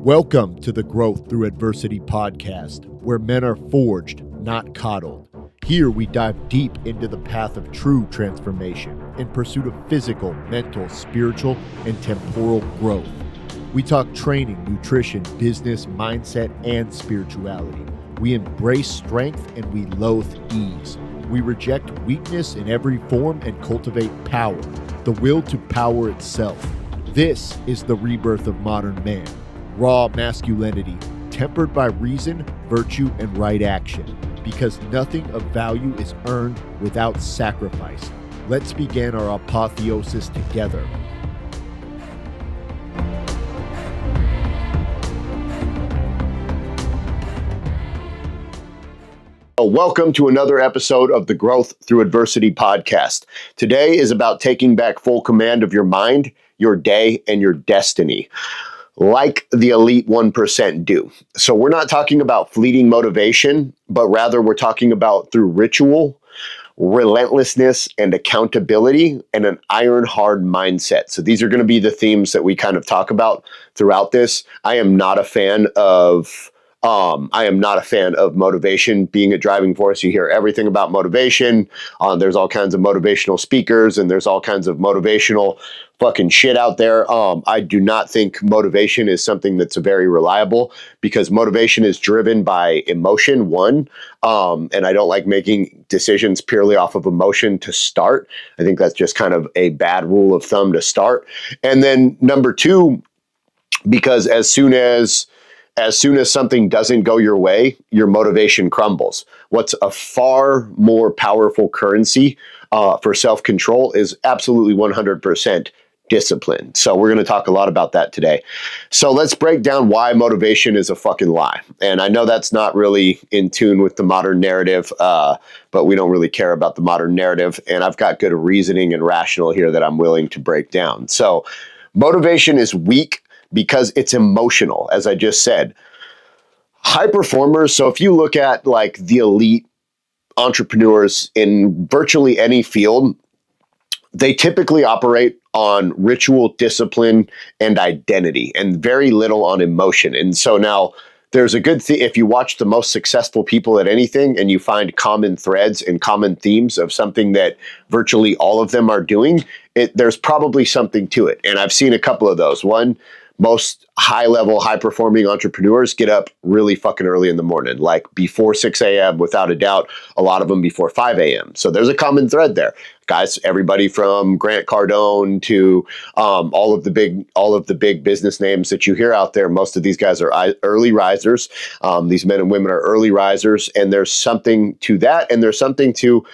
Welcome to the Growth Through Adversity podcast, where men are forged, not coddled. Here we dive deep into the path of true transformation in pursuit of physical, mental, spiritual, and temporal growth. We talk training, nutrition, business, mindset, and spirituality. We embrace strength and we loathe ease. We reject weakness in every form and cultivate power, the will to power itself. This is the rebirth of modern man. Raw masculinity, tempered by reason, virtue, and right action, because nothing of value is earned without sacrifice. Let's begin our apotheosis together. Welcome to another episode of the Growth Through Adversity podcast. Today is about taking back full command of your mind, your day, and your destiny, like the elite 1% do. So we're not talking about fleeting motivation, but rather we're talking about through ritual, relentlessness, and accountability, and an iron-hard mindset. So these are going to be the themes that we kind of talk about throughout this. I am not a fan of motivation being a driving force. You hear everything about motivation. There's all kinds of motivational speakers and there's all kinds of motivational fucking shit out there. I do not think motivation is something that's very reliable because motivation is driven by emotion, one. And I don't like making decisions purely off of emotion to start. I think that's just kind of a bad rule of thumb to start. And then number two, because as soon as something doesn't go your way, your motivation crumbles. What's a far more powerful currency for self-control is absolutely 100% discipline. So we're going to talk a lot about that today. So let's break down why motivation is a fucking lie. And I know that's not really in tune with the modern narrative, but we don't really care about the modern narrative. And I've got good reasoning and rationale here that I'm willing to break down. So motivation is weak because it's emotional, as I just said. High performers, so if you look at like the elite entrepreneurs in virtually any field, they typically operate on ritual, discipline, and identity, and very little on emotion. And so now there's a good thing if you watch the most successful people at anything and you find common threads and common themes of something that virtually all of them are doing, there's probably something to it. And I've seen a couple of those. One, most high-level, high-performing entrepreneurs get up really fucking early in the morning, like before 6 a.m., without a doubt, a lot of them before 5 a.m. So there's a common thread there. Guys, everybody from Grant Cardone to all of the big business names that you hear out there, most of these guys are early risers. These men and women are early risers, and there's something to that, and there's something to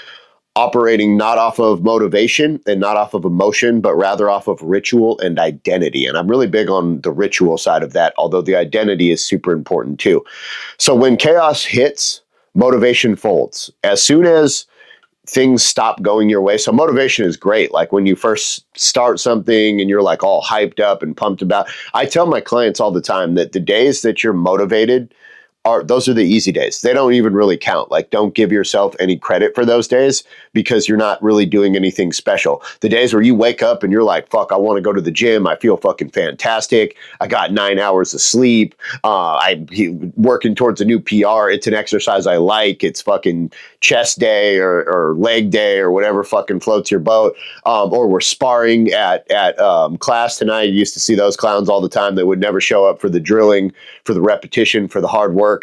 operating not off of motivation and not off of emotion, but rather off of ritual and identity. And I'm really big on the ritual side of that, although the identity is super important too. So when chaos hits, motivation folds. As soon as things stop going your way. So motivation is great. Like when you first start something and you're like all hyped up and pumped about. I tell my clients all the time that the days that you're motivated those are the easy days. They don't even really count. Like, don't give yourself any credit for those days because you're not really doing anything special. The days where you wake up and you're like, fuck, I want to go to the gym. I feel fucking fantastic. I got 9 hours of sleep. I'm working towards a new PR. It's an exercise I like. It's fucking chest day or leg day or whatever fucking floats your boat. Or we're sparring at class tonight. You used to see those clowns all the time that would never show up for the drilling, for the repetition, for the hard work.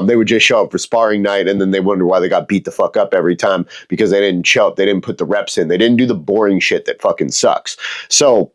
They would just show up for sparring night and then they wonder why they got beat the fuck up every time because they didn't show up. They didn't put the reps in. They didn't do the boring shit that fucking sucks. So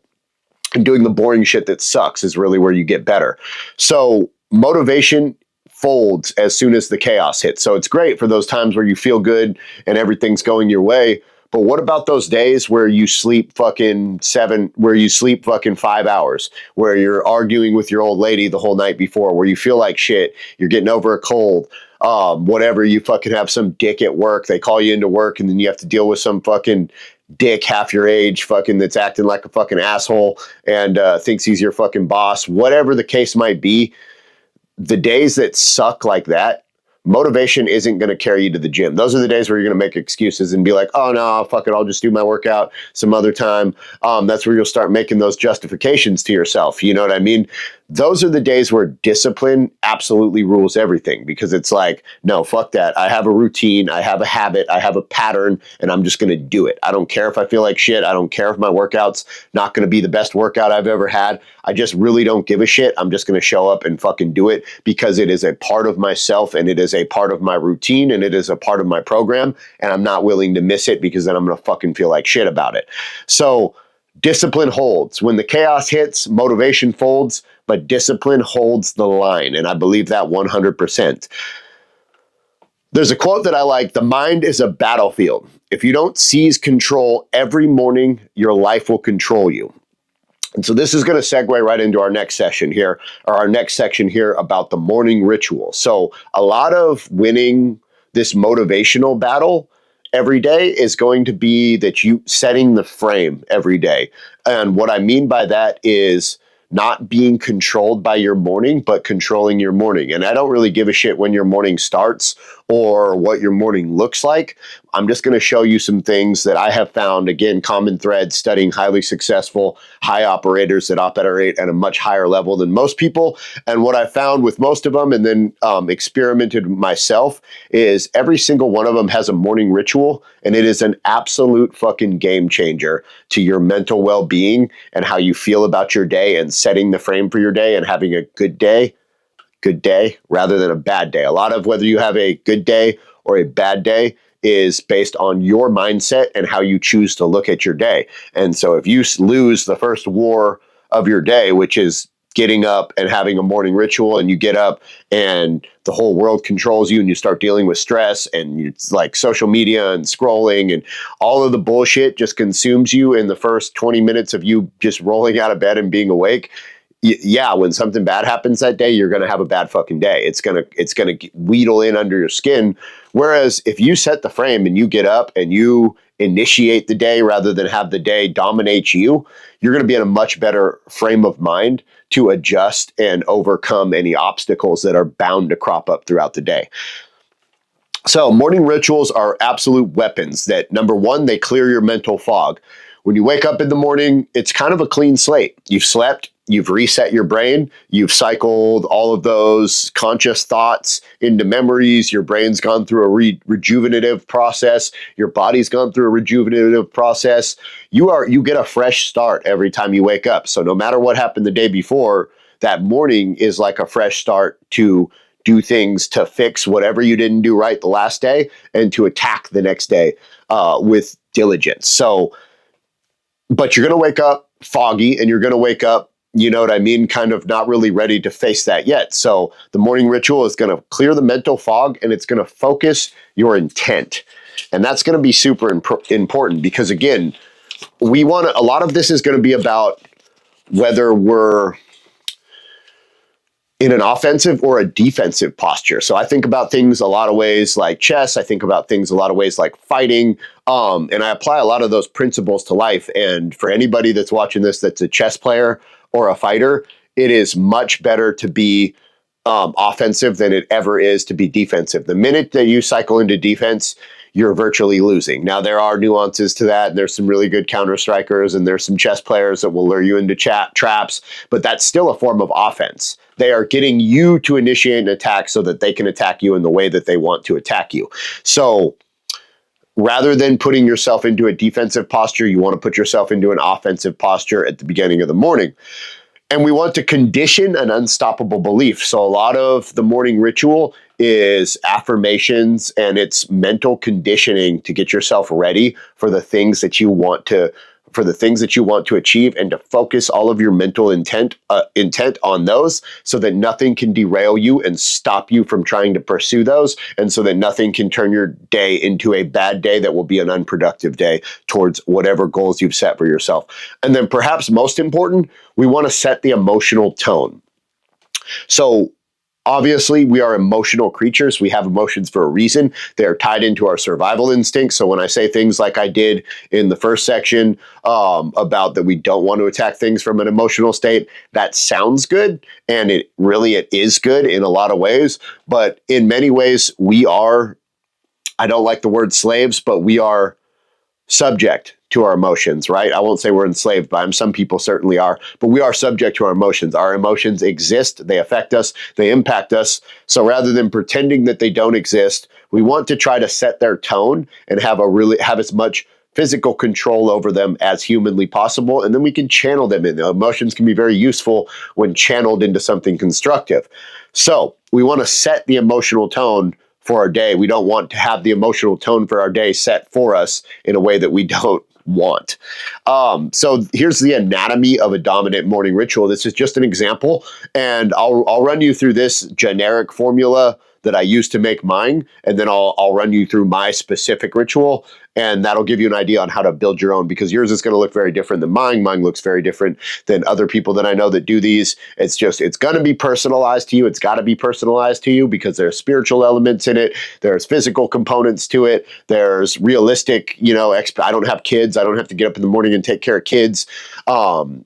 doing the boring shit that sucks is really where you get better. So motivation folds as soon as the chaos hits. So it's great for those times where you feel good and everything's going your way. But what about those days where you sleep fucking 5 hours, where you're arguing with your old lady the whole night before, where you feel like shit, you're getting over a cold, whatever, you fucking have some dick at work, they call you into work and then you have to deal with some fucking dick half your age fucking that's acting like a fucking asshole and thinks he's your fucking boss, whatever the case might be. The days that suck like that, motivation isn't going to carry you to the gym. Those are the days where you're going to make excuses and be like, oh no, fuck it, I'll just do my workout some other time. That's where you'll start making those justifications to yourself. You know what I mean? those are the days where discipline absolutely rules everything, because it's like, no, fuck that. I have a routine, I have a habit, I have a pattern, and I'm just going to do it. I don't care if I feel like shit. I don't care if my workout's not going to be the best workout I've ever had. I just really don't give a shit. I'm just going to show up and fucking do it, because it is a part of myself, and it is a part of my routine, and it is a part of my program, and I'm not willing to miss it, because then I'm going to fucking feel like shit about it. So discipline holds. When the chaos hits, motivation folds, but discipline holds the line. And I believe that 100%. There's a quote that I like: the mind is a battlefield. If you don't seize control every morning, your life will control you. And so this is going to segue right into our next session here, or our next section here, about the morning ritual. So a lot of winning this motivational battle every day is going to be that you setting the frame every day. And what I mean by that is not being controlled by your morning, but controlling your morning. And I don't really give a shit when your morning starts or what your morning looks like. I'm just going to show you some things that I have found, again, common threads studying highly successful high operators that operate at a much higher level than most people. And what I found with most of them, and then experimented myself, is every single one of them has a morning ritual, and it is an absolute fucking game changer to your mental well-being and how you feel about your day, and setting the frame for your day and having a good day rather than a bad day. A lot of whether you have a good day or a bad day is based on your mindset and how you choose to look at your day. And so if you lose the first war of your day, which is getting up and having a morning ritual, and you get up and the whole world controls you, and you start dealing with stress, and it's like social media and scrolling and all of the bullshit just consumes you in the first 20 minutes of you just rolling out of bed and being awake. Yeah, when something bad happens that day, you're going to have a bad fucking day. It's going to wheedle in under your skin. Whereas if you set the frame and you get up and you initiate the day rather than have the day dominate you, you're going to be in a much better frame of mind to adjust and overcome any obstacles that are bound to crop up throughout the day. So morning rituals are absolute weapons that, number one, they clear your mental fog. When you wake up in the morning, it's kind of a clean slate. You've slept, you've reset your brain, you've cycled all of those conscious thoughts into memories, your brain's gone through a rejuvenative process, your body's gone through a rejuvenative process. You get a fresh start every time you wake up. So no matter what happened the day before, that morning is like a fresh start to do things to fix whatever you didn't do right the last day, and to attack the next day with diligence. So, but you're going to wake up foggy, and you're going to wake up, you know what I mean, kind of not really ready to face that yet. So the morning ritual is going to clear the mental fog, and it's going to focus your intent. And that's going to be super important, because again, a lot of this is going to be about whether we're in an offensive or a defensive posture. So I think about things a lot of ways like chess. I think about things a lot of ways like fighting. And I apply a lot of those principles to life. And for anybody that's watching this that's a chess player or a fighter, it is much better to be offensive than it ever is to be defensive. The minute that you cycle into defense, you're virtually losing. Now, there are nuances to that. There's some really good counter strikers, and there's some chess players that will lure you into traps, but that's still a form of offense. They are getting you to initiate an attack so that they can attack you in the way that they want to attack you. So rather than putting yourself into a defensive posture, you want to put yourself into an offensive posture at the beginning of the morning. And we want to condition an unstoppable belief. So a lot of the morning ritual is affirmations, and it's mental conditioning to get yourself ready for the things that you want to achieve, and to focus all of your mental intent on those, so that nothing can derail you and stop you from trying to pursue those, and so that nothing can turn your day into a bad day that will be an unproductive day towards whatever goals you've set for yourself. And then perhaps most important, we want to set the emotional tone. So obviously, we are emotional creatures. We have emotions for a reason. They're tied into our survival instincts. So when I say things like I did in the first section about that we don't want to attack things from an emotional state, that sounds good. And it is good in a lot of ways. But in many ways, we are, I don't like the word slaves, but we are subject to our emotions, right? I won't say we're enslaved by them. Some people certainly are, but we are subject to our emotions. Our emotions exist. They affect us. They impact us. So rather than pretending that they don't exist, we want to try to set their tone and have as much physical control over them as humanly possible. And then we can channel them in. The emotions can be very useful when channeled into something constructive. So we want to set the emotional tone for our day. We don't want to have the emotional tone for our day set for us in a way that we don't want. So here's the anatomy of a dominant morning ritual. This is just an example, and I'll run you through this generic formula that I use to make mine, and then I'll run you through my specific ritual, and that'll give you an idea on how to build your own, because yours is going to look very different than mine. Mine looks very different than other people that I know that do these. It's going to be personalized to you. It's got to be personalized to you because there's spiritual elements in it. There's physical components to it. There's realistic, I don't have kids. I don't have to get up in the morning and take care of kids. So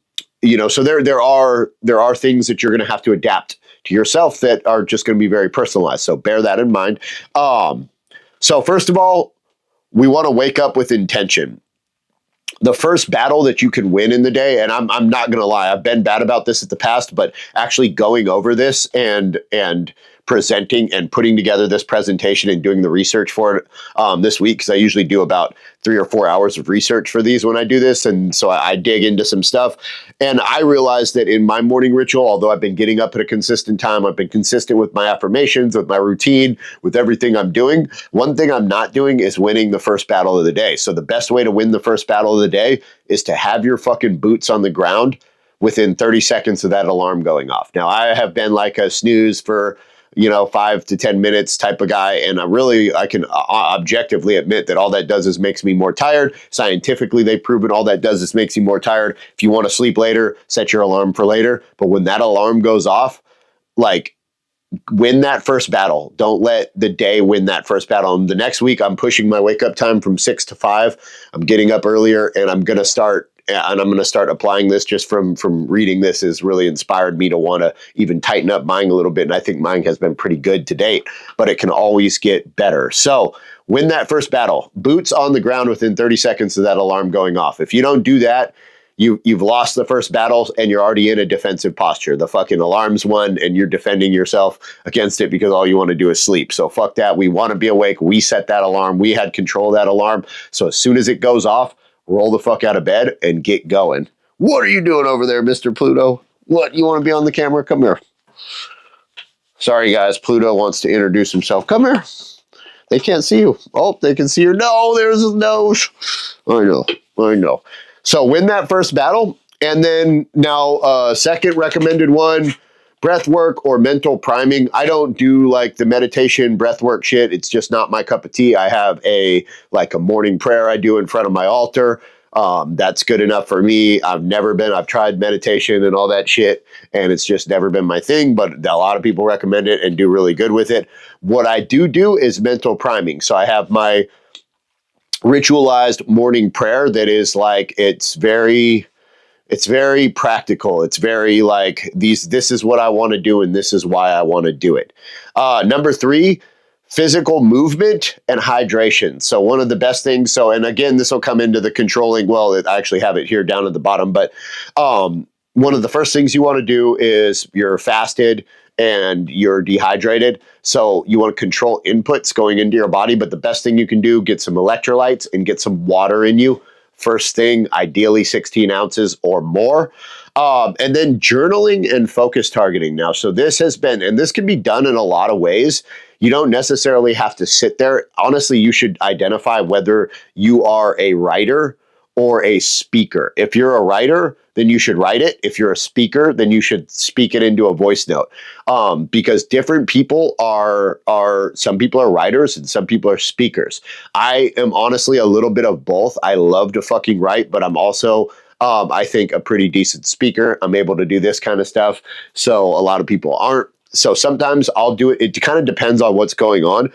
there are things that you're going to have to adapt to yourself that are just going to be very personalized. So bear that in mind. So first of all, we want to wake up with intention. The first battle that you can win in the day, and I'm not going to lie, I've been bad about this in the past, but actually going over this and presenting and putting together this presentation and doing the research for it this week, because I usually do about 3 or 4 hours of research for these when I do this. And so I dig into some stuff. And I realized that in my morning ritual, although I've been getting up at a consistent time, I've been consistent with my affirmations, with my routine, with everything I'm doing. One thing I'm not doing is winning the first battle of the day. So the best way to win the first battle of the day is to have your fucking boots on the ground within 30 seconds of that alarm going off. Now, I have been like a snooze for 5 to 10 minutes type of guy. And I can objectively admit that all that does is makes me more tired. Scientifically, they've proven all that does is makes you more tired. If you want to sleep later, set your alarm for later. But when that alarm goes off, win that first battle. Don't let the day win that first battle. And the next week, I'm pushing my wake up time from 6 to 5. I'm getting up earlier, and I'm going to start applying this. Just from reading this has really inspired me to want to even tighten up mine a little bit. And I think mine has been pretty good to date, but it can always get better. So win that first battle. Boots on the ground within 30 seconds of that alarm going off. If you don't do that, you've lost the first battle and you're already in a defensive posture. The fucking alarm's won and you're defending yourself against it because all you want to do is sleep. So fuck that. We want to be awake. We set that alarm. We had control of that alarm. So as soon as it goes off, roll the fuck out of bed and get going. What are you doing over there, Mr. Pluto? What, you want to be on the camera? Come here. Sorry, guys. Pluto wants to introduce himself. Come here. They can't see you. Oh, they can see your nose. There's his nose. I know. So win that first battle. And then now, second recommended one, breath work or mental priming. I don't do like the meditation breath work shit. It's just not my cup of tea. I have a morning prayer I do in front of my altar. That's good enough for me. I've tried meditation and all that shit, and it's just never been my thing, but a lot of people recommend it and do really good with it. What I do is mental priming. So I have my ritualized morning prayer that is it's very practical. It's very this is what I want to do and this is why I want to do it. Number 3, physical movement and hydration. So one of the best things, and again, this will come into the controlling, I actually have it here down at the bottom, but one of the first things you want to do is you're fasted and you're dehydrated. So you want to control inputs going into your body, but the best thing you can do, get some electrolytes and get some water in you. First thing, ideally 16 ounces or more. And then journaling and focus targeting. Now, so this has been, and this can be done in a lot of ways. You don't necessarily have to sit there. Honestly, you should identify whether you are a writer or a speaker. If you're a writer, then you should write it. If you're a speaker, then you should speak it into a voice note. Because different people some people are writers and some people are speakers. I am honestly a little bit of both. I love to fucking write, but I'm also, I think, a pretty decent speaker. I'm able to do this kind of stuff. So a lot of people aren't. So sometimes I'll do it. It kind of depends on what's going on.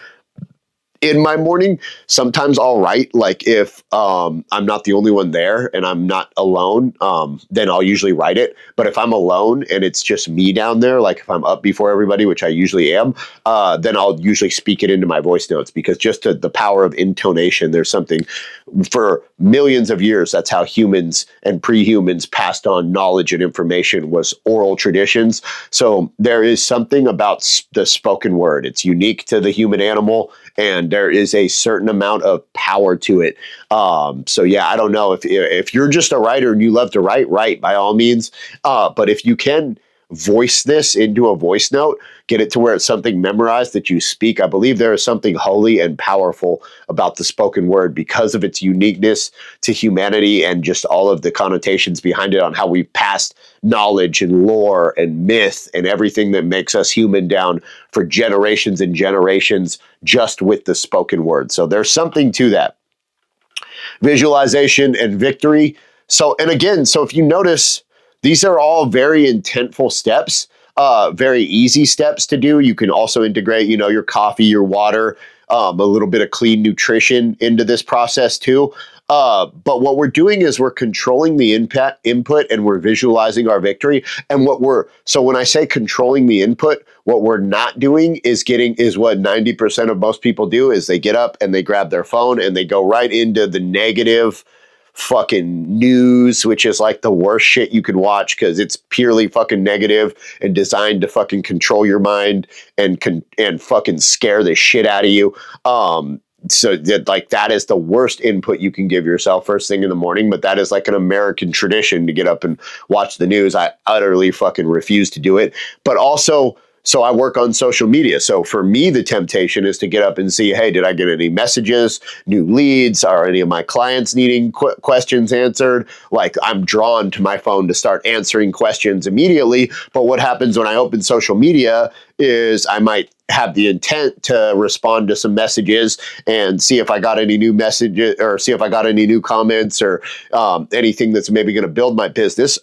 in my morning. Sometimes I'll write, like if I'm not the only one there and I'm not alone, then I'll usually write it. But if I'm alone and it's just me down there, like if I'm up before everybody, which I usually am, then I'll usually speak it into my voice notes, because just to the power of intonation, there's something. For millions of years, that's how humans and pre-humans passed on knowledge and information, was oral traditions. So there is something about the spoken word. It's unique to the human animal, and there is a certain amount of power to it. So yeah, I don't know if you're just a writer and you love to write by all means. But if you can voice this into a voice note, get it to where it's something memorized that you speak. I believe there is something holy and powerful about the spoken word because of its uniqueness to humanity and just all of the connotations behind it on how we passed knowledge and lore and myth and everything that makes us human down for generations and generations just with the spoken word. So there's something to that. Visualization and victory. So, and again, so if you notice, these are all very intentful steps, very easy steps to do. You can also integrate, your coffee, your water, a little bit of clean nutrition into this process too. But what we're doing is we're controlling the input and we're visualizing our victory. And so when I say controlling the input, what we're not doing is what 90% of most people do, is they get up and they grab their phone and they go right into the negative fucking news, which is like the worst shit you can watch because it's purely fucking negative and designed to fucking control your mind and fucking scare the shit out of you. So that is the worst input you can give yourself first thing in the morning. But that is like an American tradition to get up and watch the news. I utterly fucking refuse to do it. But also, so I work on social media. So for me, the temptation is to get up and see, hey, did I get any messages, new leads? Are any of my clients needing questions answered? Like, I'm drawn to my phone to start answering questions immediately. But what happens when I open social media is I might have the intent to respond to some messages and see if I got any new messages or see if I got any new comments or anything that's maybe going to build my business.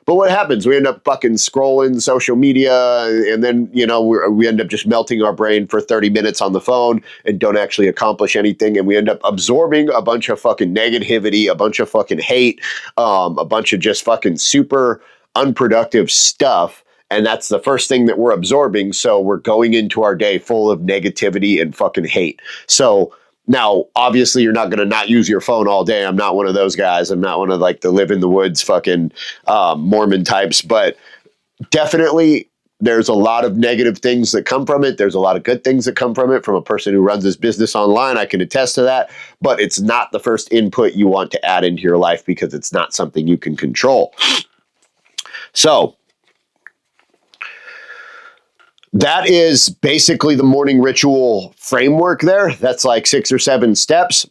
But what happens? We end up fucking scrolling social media, and then, we end up just melting our brain for 30 minutes on the phone and don't actually accomplish anything. And we end up absorbing a bunch of fucking negativity, a bunch of fucking hate, a bunch of just fucking super unproductive stuff. And that's the first thing that we're absorbing. So we're going into our day full of negativity and fucking hate. So now, obviously, you're not going to not use your phone all day. I'm not one of those guys. I'm not one of like the live in the woods fucking Mormon types. But definitely, there's a lot of negative things that come from it. There's a lot of good things that come from it. From a person who runs his business online, I can attest to that. But it's not the first input you want to add into your life because it's not something you can control. So that is basically the morning ritual framework there. That's like 6 or 7 steps.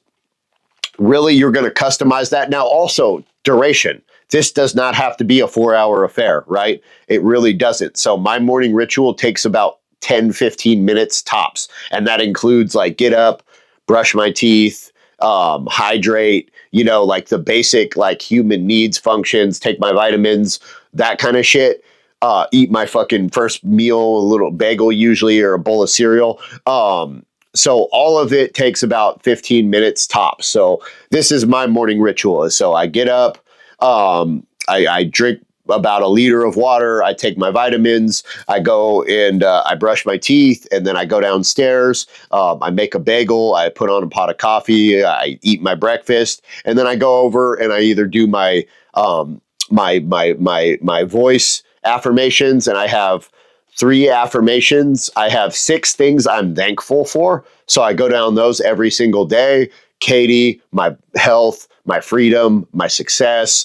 Really, you're going to customize that. Now, also, duration. This does not have to be a 4-hour affair, right? It really doesn't. So my morning ritual takes about 10, 15 minutes tops. And that includes like get up, brush my teeth, hydrate, like the basic like human needs functions, take my vitamins, that kind of shit. Eat my fucking first meal, a little bagel usually, or a bowl of cereal. So all of it takes about 15 minutes tops. So this is my morning ritual. So I get up, I drink about a liter of water. I take my vitamins. I go and I brush my teeth, and then I go downstairs. I make a bagel. I put on a pot of coffee. I eat my breakfast, and then I go over and I either do my my voice affirmations, and I have 3 affirmations. I have 6 things I'm thankful for. So I go down those every single day. Katie, my health, my freedom, my success,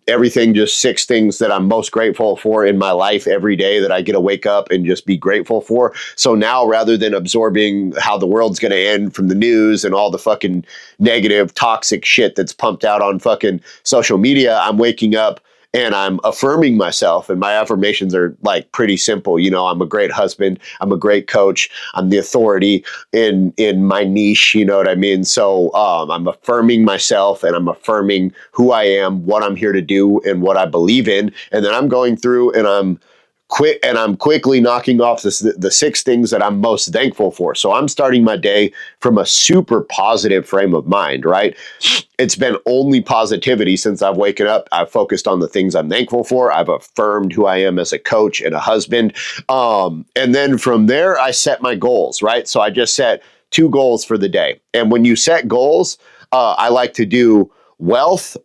everything, just 6 things that I'm most grateful for in my life every day that I get to wake up and just be grateful for. So now, rather than absorbing how the world's going to end from the news and all the fucking negative, toxic shit that's pumped out on fucking social media, I'm waking up and I'm affirming myself. And my affirmations are like pretty simple. I'm a great husband. I'm a great coach. I'm the authority in my niche. You know what I mean? So I'm affirming myself, and I'm affirming who I am, what I'm here to do, and what I believe in. And then I'm going through and I'm I'm quickly knocking off the 6 things that I'm most thankful for. So I'm starting my day from a super positive frame of mind, right? It's been only positivity since I've waken up. I've focused on the things I'm thankful for. I've affirmed who I am as a coach and a husband. And then from there, I set my goals, right? So I just set 2 goals for the day. And when you set goals, I like to do wealth,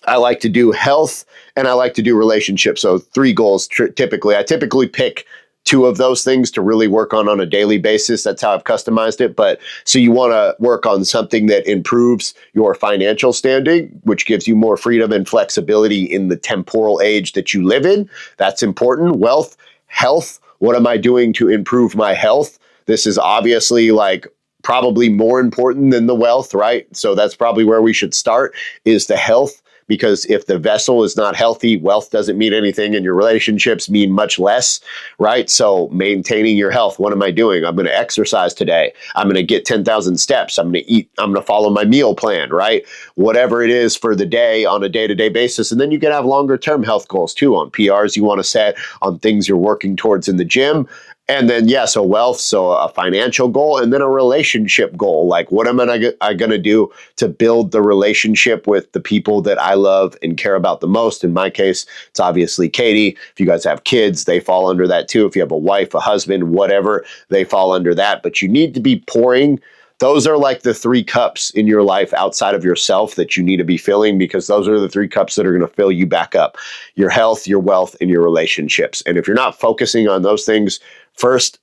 I like to do health, and I like to do relationships. So 3 goals typically. I typically pick 2 of those things to really work on a daily basis. That's how I've customized it. But so you want to work on something that improves your financial standing, which gives you more freedom and flexibility in the temporal age that you live in. That's important. Wealth, health. What am I doing to improve my health? This is obviously like probably more important than the wealth, right? So that's probably where we should start, is the health. Because if the vessel is not healthy, wealth doesn't mean anything, and your relationships mean much less, right? So maintaining your health. What am I doing? I'm going to exercise today. I'm going to get 10,000 steps. I'm going to eat. I'm going to follow my meal plan, right? Whatever it is for the day on a day-to-day basis. And then you can have longer term health goals too, on PRs you want to set, on things you're working towards in the gym. And then, yeah, so wealth, so a financial goal, and then a relationship goal. Like, what am I going to do to build the relationship with the people that I love and care about the most? In my case, it's obviously Katie. If you guys have kids, they fall under that too. If you have a wife, a husband, whatever, they fall under that. But you need to be pouring. Those are like the 3 cups in your life outside of yourself that you need to be filling, because those are the 3 cups that are going to fill you back up: your health, your wealth, and your relationships. And if you're not focusing on those things first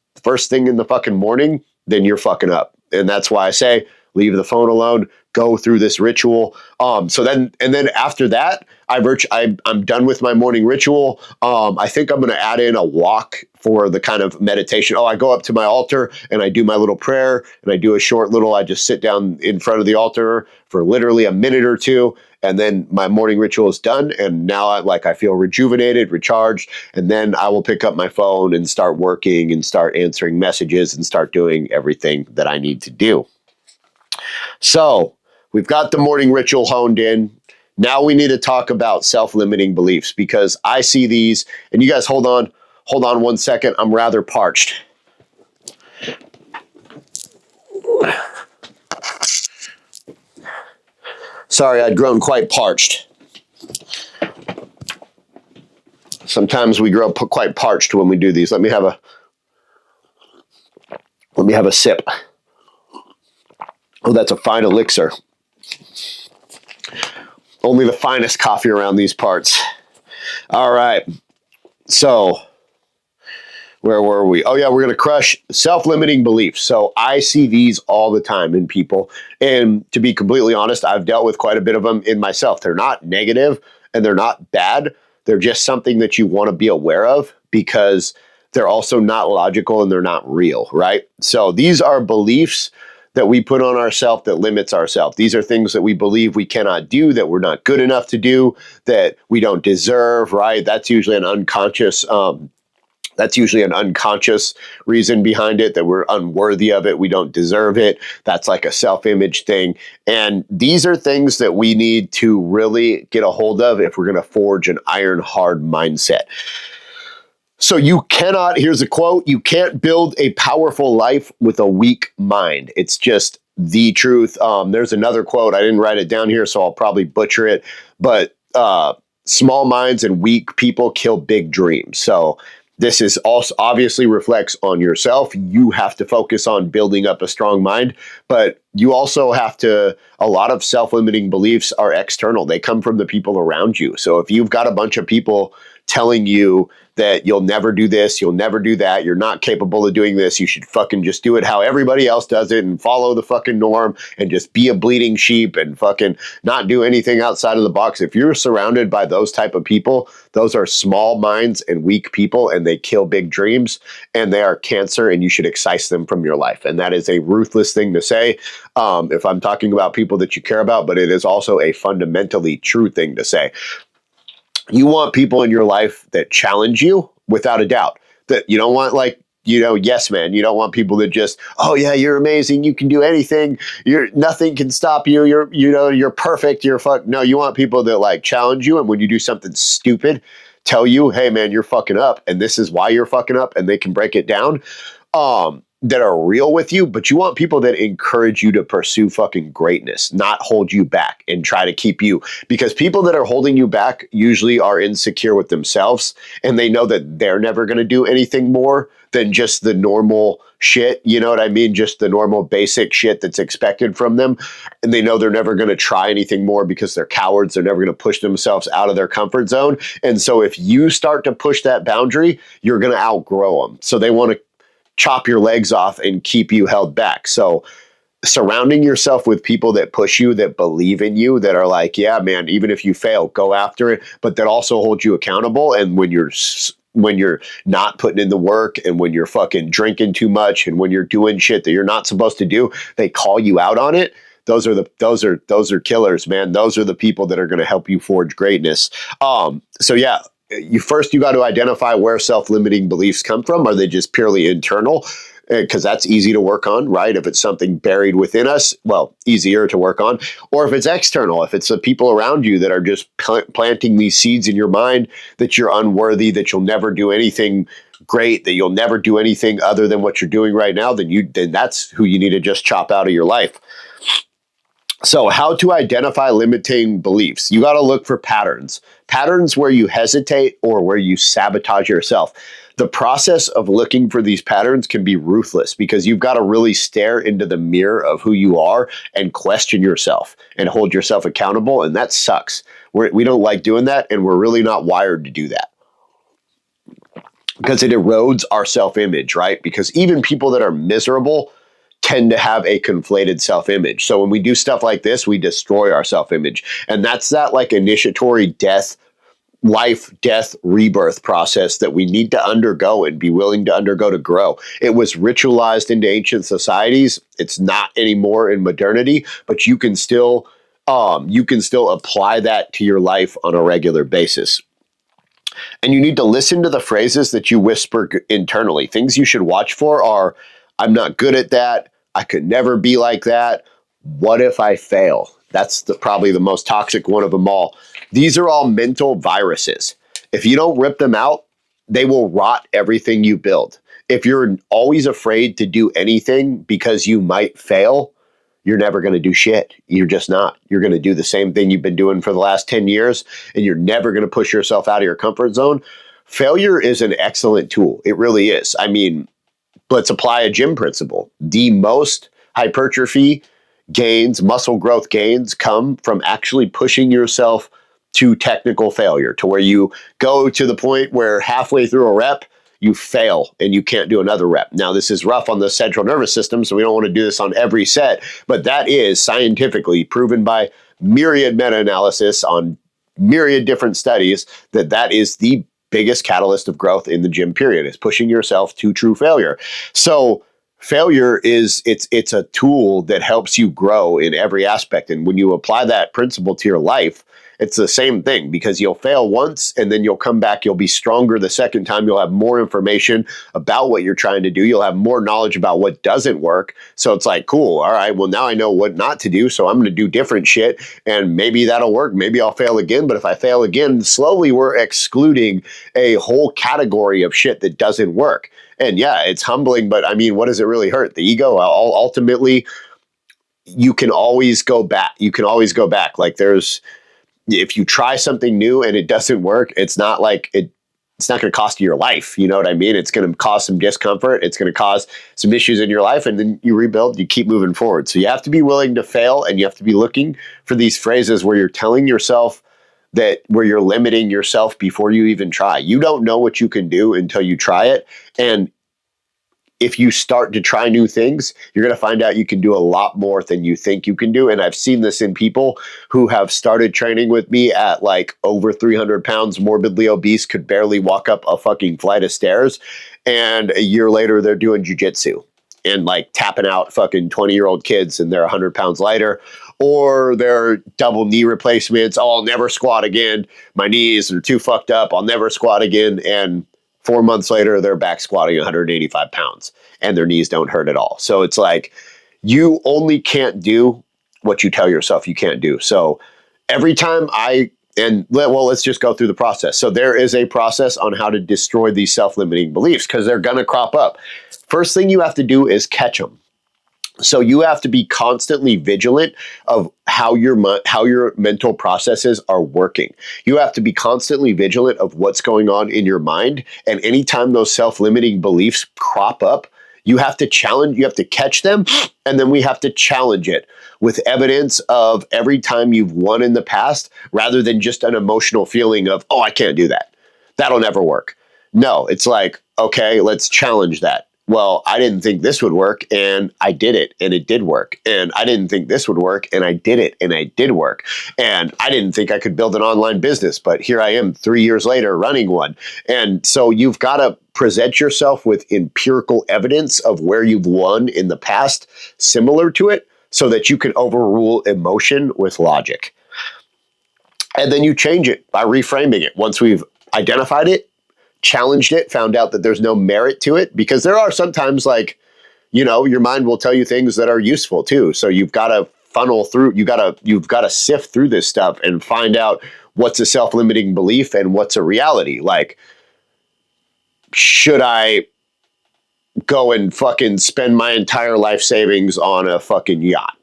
thing in the fucking morning, then you're fucking up. And that's why I say, leave the phone alone, go through this ritual. And then after that, I'm done with my morning ritual. I think I'm going to add in a walk for the kind of meditation. I go up to my altar and I do my little prayer, and I do a short little, I just sit down in front of the altar for literally a minute or 2. And then my morning ritual is done. And now I feel rejuvenated, recharged. And then I will pick up my phone and start working and start answering messages and start doing everything that I need to do. So we've got the morning ritual honed in. Now we need to talk about self-limiting beliefs, because I see these, and you guys hold on 1 second. I'm rather parched. Sorry, I'd grown quite parched. Sometimes we grow quite parched when we do these. Let me have a sip. Oh, that's a fine elixir. Only the finest coffee around these parts. All right. So, where were we? Oh, yeah, we're going to crush self-limiting beliefs. So I see these all the time in people. And to be completely honest, I've dealt with quite a bit of them in myself. They're not negative and they're not bad. They're just something that you want to be aware of, because they're also not logical and they're not real, right? So these are beliefs that we put on ourselves that limits ourselves. These are things that we believe we cannot do, that we're not good enough to do, that we don't deserve, right? That's usually an unconscious reason behind it, that we're unworthy of it. We don't deserve it. That's like a self-image thing. And these are things that we need to really get a hold of if we're going to forge an iron hard mindset. So here's a quote: you can't build a powerful life with a weak mind. It's just the truth. There's another quote. I didn't write it down here, so I'll probably butcher it. But small minds and weak people kill big dreams. So this is also obviously reflects on yourself. You have to focus on building up a strong mind, but you also have to, a lot of self-limiting beliefs are external. They come from the people around you. So if you've got a bunch of people telling you that you'll never do this, you'll never do that, you're not capable of doing this, you should fucking just do it how everybody else does it and follow the fucking norm and just be a bleeding sheep and fucking not do anything outside of the box. If you're surrounded by those type of people, those are small minds and weak people, and they kill big dreams, and they are cancer, and you should excise them from your life. And that is a ruthless thing to say if I'm talking about people that you care about, but it is also a fundamentally true thing to say. You want people in your life that challenge you, without a doubt. That you don't want yes man. You don't want people that just, oh yeah, you're amazing, you can do anything, nothing can stop you, you're perfect, you're fuck. No, you want people that challenge you, and when you do something stupid, tell you, hey man, you're fucking up and this is why you're fucking up, and they can break it down, that are real with you. But you want people that encourage you to pursue fucking greatness, not hold you back and try to keep you, because people that are holding you back usually are insecure with themselves, and they know that they're never going to do anything more than just the normal shit. You know what I mean? Just the normal basic shit that's expected from them. And they know they're never going to try anything more because they're cowards. They're never going to push themselves out of their comfort zone. And so if you start to push that boundary, you're going to outgrow them. So they want to chop your legs off and keep you held back. So surrounding yourself with people that push you, that believe in you, that are like, yeah, man, even if you fail, go after it, but that also hold you accountable. And when you're not putting in the work, and when you're fucking drinking too much, and when you're doing shit that you're not supposed to do, they call you out on it. Those are killers, man. Those are the people that are going to help you forge greatness. So yeah, you got to identify where self-limiting beliefs come from. Are they just purely internal? Because that's easy to work on, right? If it's something buried within us, well, easier to work on. Or if it's external, if it's the people around you that are just planting these seeds in your mind that you're unworthy, that you'll never do anything great, that you'll never do anything other than what you're doing right now, then that's who you need to just chop out of your life. So how to identify limiting beliefs? You got to look for patterns where you hesitate or where you sabotage yourself. The process of looking for these patterns can be ruthless, because you've got to really stare into the mirror of who you are and question yourself and hold yourself accountable. And that sucks. We don't like doing that, and we're really not wired to do that, because it erodes our self-image, right? Because even people that are miserable tend to have a conflated self-image. So when we do stuff like this, we destroy our self-image. And that's that like initiatory life, death, rebirth process that we need to undergo and be willing to undergo to grow. It was ritualized into ancient societies. It's not anymore in modernity, but you can still apply that to your life on a regular basis. And you need to listen to the phrases that you whisper internally. Things you should watch for are, I'm not good at that. I could never be like that. What if I fail? That's probably the most toxic one of them all. These are all mental viruses. If you don't rip them out, they will rot everything you build. If you're always afraid to do anything because you might fail, you're never going to do shit. You're just not. You're going to do the same thing you've been doing for the last 10 years, and you're never going to push yourself out of your comfort zone. Failure is an excellent tool. It really is. I mean, let's apply a gym principle. The most hypertrophy gains, muscle growth gains, come from actually pushing yourself to technical failure, to where you go to the point where halfway through a rep, you fail and you can't do another rep. Now, this is rough on the central nervous system, so we don't want to do this on every set, but that is scientifically proven by myriad meta-analysis on myriad different studies that is the biggest catalyst of growth in the gym period, is pushing yourself to true failure. So failure it's a tool that helps you grow in every aspect. And when you apply that principle to your life, it's the same thing, because you'll fail once and then you'll come back. You'll be stronger the second time. You'll have more information about what you're trying to do. You'll have more knowledge about what doesn't work. So it's like, cool. All right, well, now I know what not to do. So I'm going to do different shit, and maybe that'll work. Maybe I'll fail again. But if I fail again, slowly we're excluding a whole category of shit that doesn't work. And yeah, it's humbling, but I mean, what does it really hurt? The ego? Ultimately, you can always go back. Like if you try something new and it doesn't work, it's not going to cost you your life. You know what I mean? It's going to cause some discomfort. It's going to cause some issues in your life, and then you rebuild, you keep moving forward. So you have to be willing to fail, and you have to be looking for these phrases where you're telling yourself where you're limiting yourself before you even try. You don't know what you can do until you try it. And if you start to try new things, you're going to find out you can do a lot more than you think you can do. And I've seen this in people who have started training with me at like over 300 pounds, morbidly obese, could barely walk up a fucking flight of stairs. And a year later, they're doing jujitsu and like tapping out fucking 20-year-old kids, and they're 100 pounds lighter. Or they're double knee replacements. Oh, I'll never squat again. My knees are too fucked up. I'll never squat again. And 4 months later, they're back squatting 185 pounds and their knees don't hurt at all. So it's like, you only can't do what you tell yourself you can't do. So every time I Let's just go through the process. So there is a process on how to destroy these self-limiting beliefs because they're going to crop up. First thing you have to do is catch them. So you have to be constantly vigilant of how your mental processes are working. You have to be constantly vigilant of what's going on in your mind. And anytime those self-limiting beliefs crop up, you have to catch them, and then we have to challenge it with evidence of every time you've won in the past, rather than just an emotional feeling of, oh, I can't do that. That'll never work. No, it's like, okay, let's challenge that. Well, I didn't think this would work, and I did it, and it did work. And I didn't think this would work, and I did it, and I did work. And I didn't think I could build an online business, but here I am 3 years later running one. And so you've got to present yourself with empirical evidence of where you've won in the past similar to it, so that you can overrule emotion with logic. And then you change it by reframing it. Once we've identified it, challenged it, found out that there's no merit to it, because there are sometimes, like, your mind will tell you things that are useful too. So you've got to funnel through, you've got to sift through this stuff and find out what's a self-limiting belief and what's a reality. Like, should I go and fucking spend my entire life savings on a fucking yacht?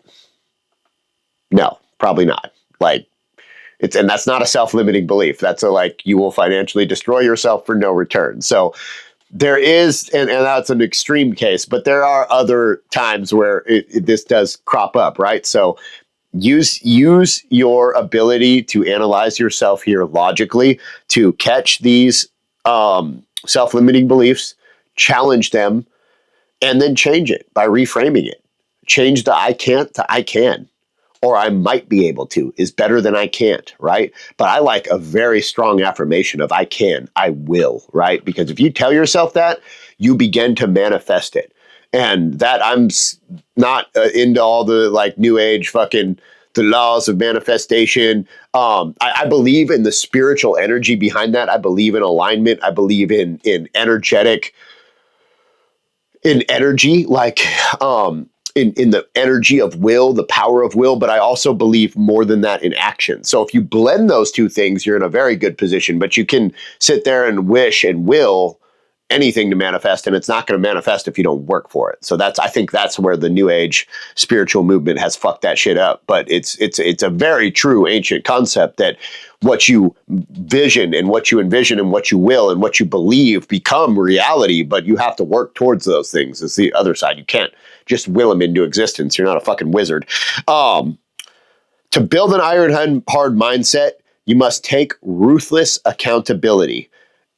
No, probably not. Like, and that's not a self-limiting belief. That's you will financially destroy yourself for no return. So there is, and that's an extreme case, but there are other times where this does crop up, right? So use your ability to analyze yourself here logically to catch these self-limiting beliefs, challenge them, and then change it by reframing it. Change the I can't to I can. Or I might be able to is better than I can't, right? But I like a very strong affirmation of I can, I will, right? Because if you tell yourself that, you begin to manifest it. And that I'm not into all the new age fucking the laws of manifestation. I believe in the spiritual energy behind that. I believe in alignment. I believe in energy, in the energy of will, the power of will, but I also believe more than that in action. So if you blend those two things, you're in a very good position, but you can sit there and wish and will anything to manifest, and it's not going to manifest if you don't work for it. So I think that's where the new age spiritual movement has fucked that shit up. But it's a very true ancient concept that what you vision and what you envision and what you will and what you believe become reality, but you have to work towards those things. It's the other side. You can't just will them into existence. You're not a fucking wizard. To build an iron hard mindset, you must take ruthless accountability.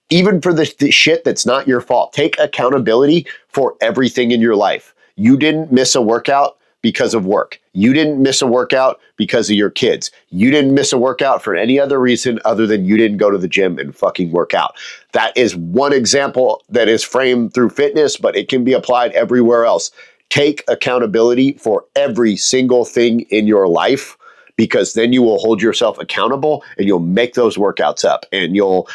Even for the shit that's not your fault. Take accountability for everything in your life. You didn't miss a workout because of work. You didn't miss a workout because of your kids. You didn't miss a workout for any other reason other than you didn't go to the gym and fucking work out. That is one example that is framed through fitness, but it can be applied everywhere else. Take accountability for every single thing in your life, because then you will hold yourself accountable and you'll make those workouts up and you'll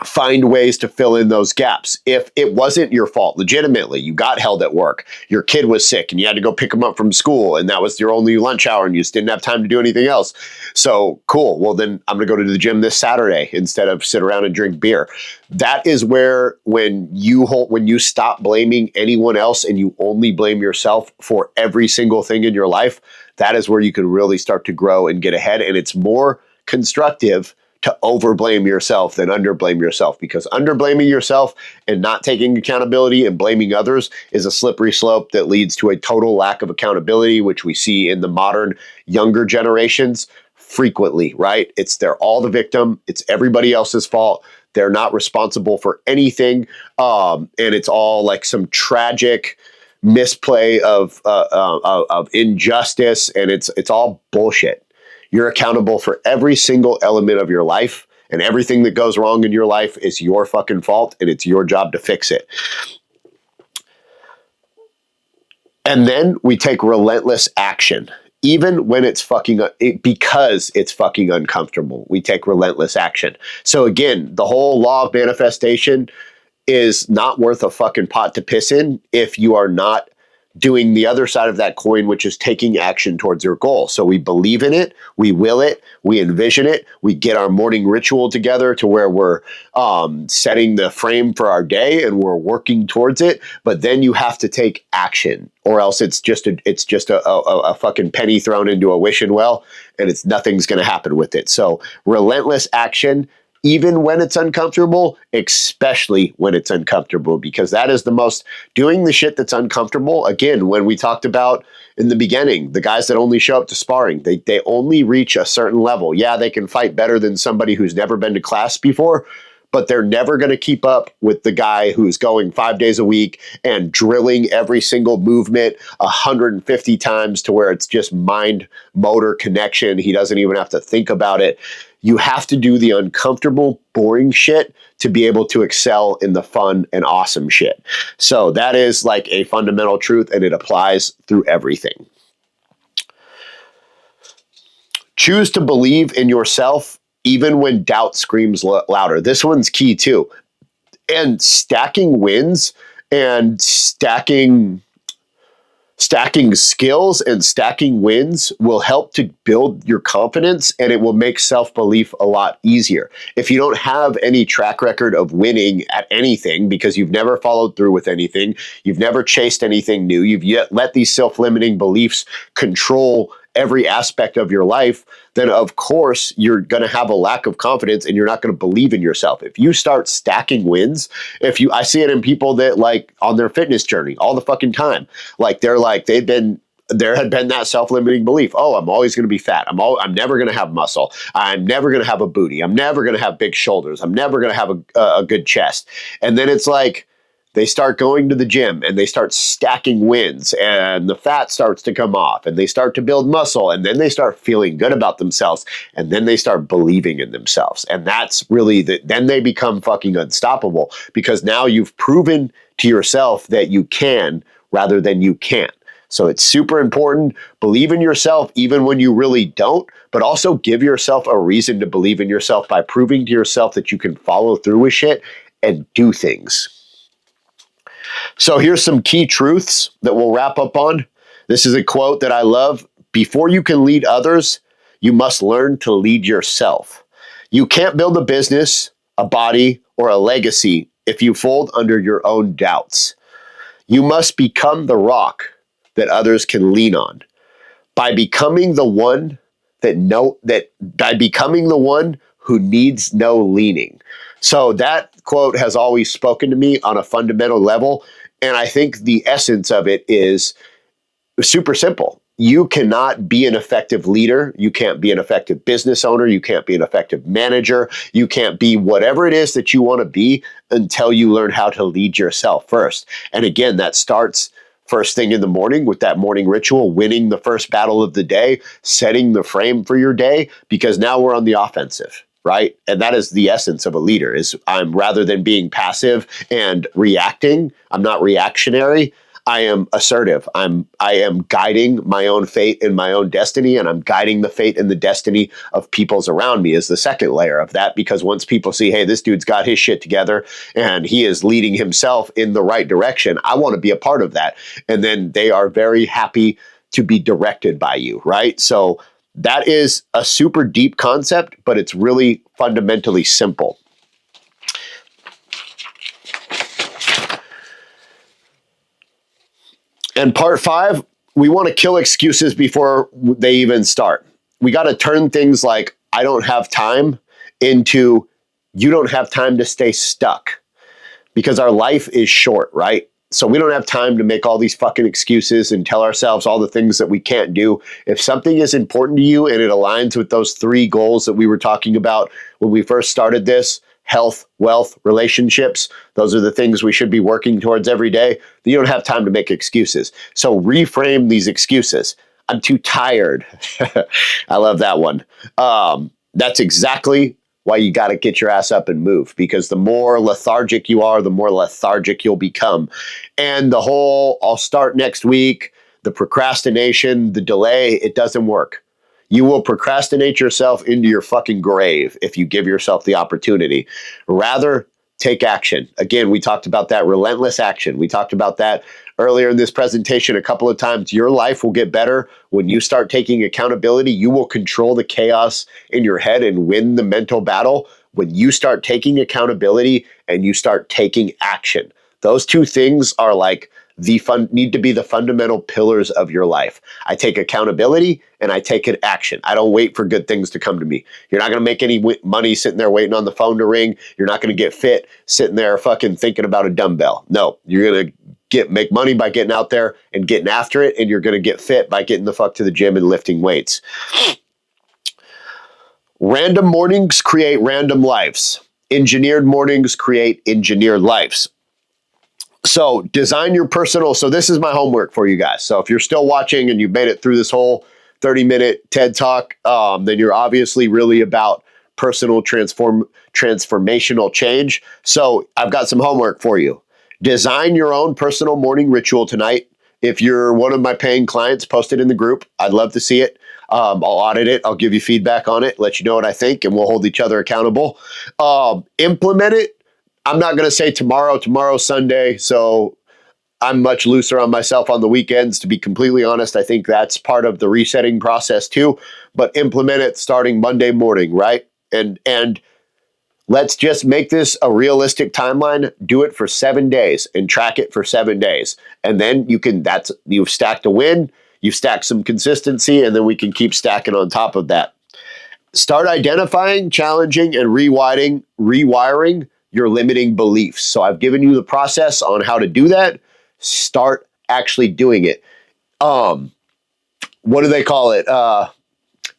find ways to fill in those gaps. If it wasn't your fault, legitimately, you got held at work, your kid was sick and you had to go pick him up from school and that was your only lunch hour and you just didn't have time to do anything else. So cool. Well, then I'm going to go to the gym this Saturday instead of sit around and drink beer. That is where when you stop blaming anyone else and you only blame yourself for every single thing in your life, that is where you can really start to grow and get ahead. And it's more constructive to overblame yourself than underblame yourself, because underblaming yourself and not taking accountability and blaming others is a slippery slope that leads to a total lack of accountability, which we see in the modern younger generations frequently, right? They're all the victim. It's everybody else's fault. They're not responsible for anything. And it's all like some tragic misplay of injustice. And it's all bullshit. You're accountable for every single element of your life, and everything that goes wrong in your life is your fucking fault, and it's your job to fix it. And then we take relentless action, even when because it's fucking uncomfortable. We take relentless action. So again, the whole law of manifestation is not worth a fucking pot to piss in if you are not doing the other side of that coin, which is taking action towards your goal. So we believe in it, we will it, we envision it, we get our morning ritual together to where we're setting the frame for our day and we're working towards it. But then you have to take action, or else it's just a fucking penny thrown into a wishing well, and nothing's going to happen with it. So relentless action, even when it's uncomfortable, especially when it's uncomfortable, because that is the most, doing the shit that's uncomfortable. Again, when we talked about in the beginning, the guys that only show up to sparring, they only reach a certain level. Yeah, they can fight better than somebody who's never been to class before, but they're never going to keep up with the guy who's going 5 days a week and drilling every single movement 150 times to where it's just mind motor connection. He doesn't even have to think about it. You have to do the uncomfortable, boring shit to be able to excel in the fun and awesome shit. So that is like a fundamental truth, and it applies through everything. Choose to believe in yourself even when doubt screams louder. This one's key too. And stacking wins and stacking skills and stacking wins will help to build your confidence, and it will make self-belief a lot easier. If you don't have any track record of winning at anything because you've never followed through with anything, you've never chased anything new, you've yet let these self-limiting beliefs control every aspect of your life, then of course you're going to have a lack of confidence and you're not going to believe in yourself. If you start stacking wins, I see it in people that like on their fitness journey all the fucking time. Like there had been that self-limiting belief. Oh, I'm always going to be fat. I'm never going to have muscle. I'm never going to have a booty. I'm never going to have big shoulders. I'm never going to have a good chest. And then it's like, they start going to the gym and they start stacking wins and the fat starts to come off and they start to build muscle, and then they start feeling good about themselves, and then they start believing in themselves. And that's really then they become fucking unstoppable, because now you've proven to yourself that you can rather than you can't. So it's super important. Believe in yourself even when you really don't, but also give yourself a reason to believe in yourself by proving to yourself that you can follow through with shit and do things. So here's some key truths that we'll wrap up on. This is a quote that I love. Before you can lead others, you must learn to lead yourself. You can't build a business, a body, or a legacy if you fold under your own doubts. You must become the rock that others can lean on. By becoming the one who needs no leaning. So that quote has always spoken to me on a fundamental level. And I think the essence of it is super simple. You cannot be an effective leader. You can't be an effective business owner. You can't be an effective manager. You can't be whatever it is that you want to be until you learn how to lead yourself first. And again, that starts first thing in the morning with that morning ritual, winning the first battle of the day, setting the frame for your day, because now we're on the offensive, right? And that is the essence of a leader. Is rather than being passive and reacting, I'm not reactionary. I am assertive. I am guiding my own fate and my own destiny, and I'm guiding the fate and the destiny of people's around me is the second layer of that, because once people see, hey, this dude's got his shit together and he is leading himself in the right direction, I want to be a part of that. And then they are very happy to be directed by you, right? So that is a super deep concept, but it's really fundamentally simple. And part 5, we want to kill excuses before they even start. We got to turn things like, I don't have time, into, you don't have time to stay stuck, because our life is short, right? So we don't have time to make all these fucking excuses and tell ourselves all the things that we can't do. If something is important to you and it aligns with those 3 goals that we were talking about when we first started this, health, wealth, relationships, those are the things we should be working towards every day. You don't have time to make excuses. So reframe these excuses. I'm too tired. I love that one. That's exactly why you got to get your ass up and move, because the more lethargic you are, the more lethargic you'll become. And the whole, I'll start next week, the procrastination, the delay, it doesn't work. You will procrastinate yourself into your fucking grave if you give yourself the opportunity. Rather, take action. Again, we talked about that relentless action. We talked about that earlier in this presentation a couple of times. Your life will get better when you start taking accountability. You will control the chaos in your head and win the mental battle when you start taking accountability and you start taking action. Those two things are like need to be the fundamental pillars of your life. I take accountability and I take an action. I don't wait for good things to come to me. You're not going to make any money sitting there waiting on the phone to ring. You're not going to get fit sitting there fucking thinking about a dumbbell. No, you're going to make money by getting out there and getting after it, and you're going to get fit by getting the fuck to the gym and lifting weights. Random mornings create random lives. Engineered mornings create engineered lives. So design your personal, so this is my homework for you guys. So if you're still watching and you've made it through this whole 30-minute TED Talk, then you're obviously really about personal transformational change. So I've got some homework for you. Design your own personal morning ritual tonight. If you're one of my paying clients, post it in the group. I'd love to see it. I'll audit it. I'll give you feedback on it, let you know what I think, and we'll hold each other accountable. Implement it. I'm not going to say tomorrow's Sunday, so I'm much looser on myself on the weekends. To be completely honest, I think that's part of the resetting process too, but implement it starting Monday morning, right? And let's just make this a realistic timeline. Do it for 7 days and track it for 7 days. And then you've stacked a win, you've stacked some consistency, and then we can keep stacking on top of that. Start identifying, challenging, and rewiring your limiting beliefs. So I've given you the process on how to do that. Start actually doing it. What do they call it?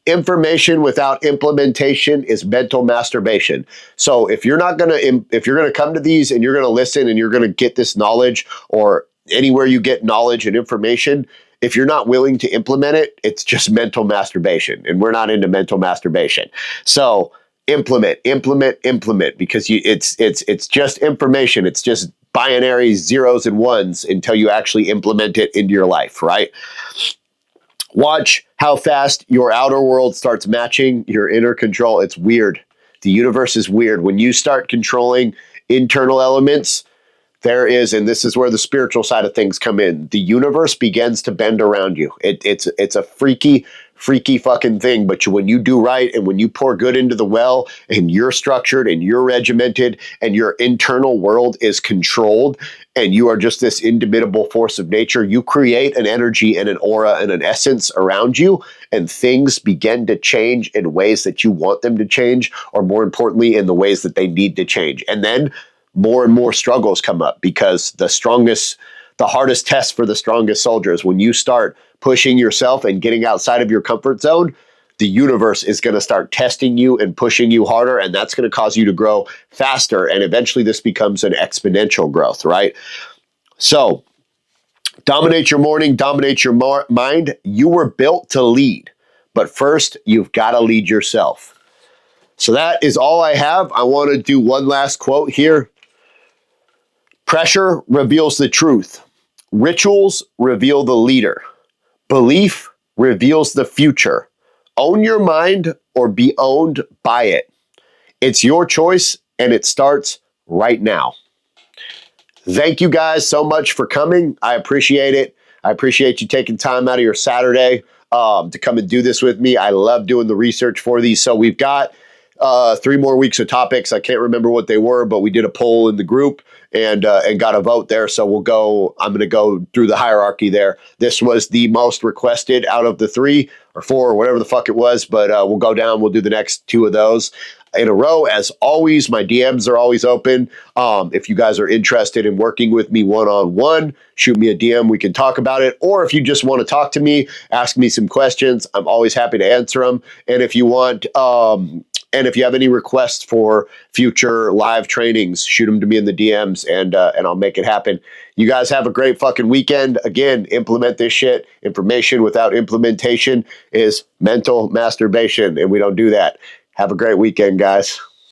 Information without implementation is mental masturbation. So if you're going to come to these and you're going to listen and you're going to get this knowledge, or anywhere you get knowledge and information, if you're not willing to implement it, it's just mental masturbation, and we're not into mental masturbation. So implement, because it's just information. It's just binary zeros and ones until you actually implement it into your life, right? Watch how fast your outer world starts matching your inner control. It's weird. The universe is weird. When you start controlling internal elements, there is, and this is where the spiritual side of things come in. The universe begins to bend around you. It's a freaky fucking thing. But when you do right, and when you pour good into the well, and you're structured and you're regimented and your internal world is controlled, and you are just this indomitable force of nature, you create an energy and an aura and an essence around you, and things begin to change in ways that you want them to change, or more importantly, in the ways that they need to change. And then more and more struggles come up, because the hardest test for the strongest soldiers, when you start pushing yourself and getting outside of your comfort zone, the universe is going to start testing you and pushing you harder, and that's going to cause you to grow faster. And eventually this becomes an exponential growth, right? So dominate your morning, dominate your mind. You were built to lead, but first you've got to lead yourself. So that is all I have. I want to do one last quote here. Pressure reveals the truth. Rituals reveal the leader. Belief reveals the future. Own your mind or be owned by it. It's your choice, and it starts right now. Thank you guys so much for coming. I appreciate it. I appreciate you taking time out of your Saturday to come and do this with me. I love doing the research for these. So we've got 3 more weeks of topics. I can't remember what they were, but we did a poll in the group and got a vote there. So I'm going to go through the hierarchy there. This was the most requested out of the 3 or 4 or whatever the fuck it was, but we'll go down. We'll do the next 2 of those in a row. As always, my DMs are always open. If you guys are interested in working with me one-on-one, shoot me a DM. We can talk about it. Or if you just want to talk to me, ask me some questions, I'm always happy to answer them. And if you want, and if you have any requests for future live trainings, shoot them to me in the DMs, and I'll make it happen. You guys have a great fucking weekend. Again, implement this shit. Information without implementation is mental masturbation, and we don't do that. Have a great weekend, guys.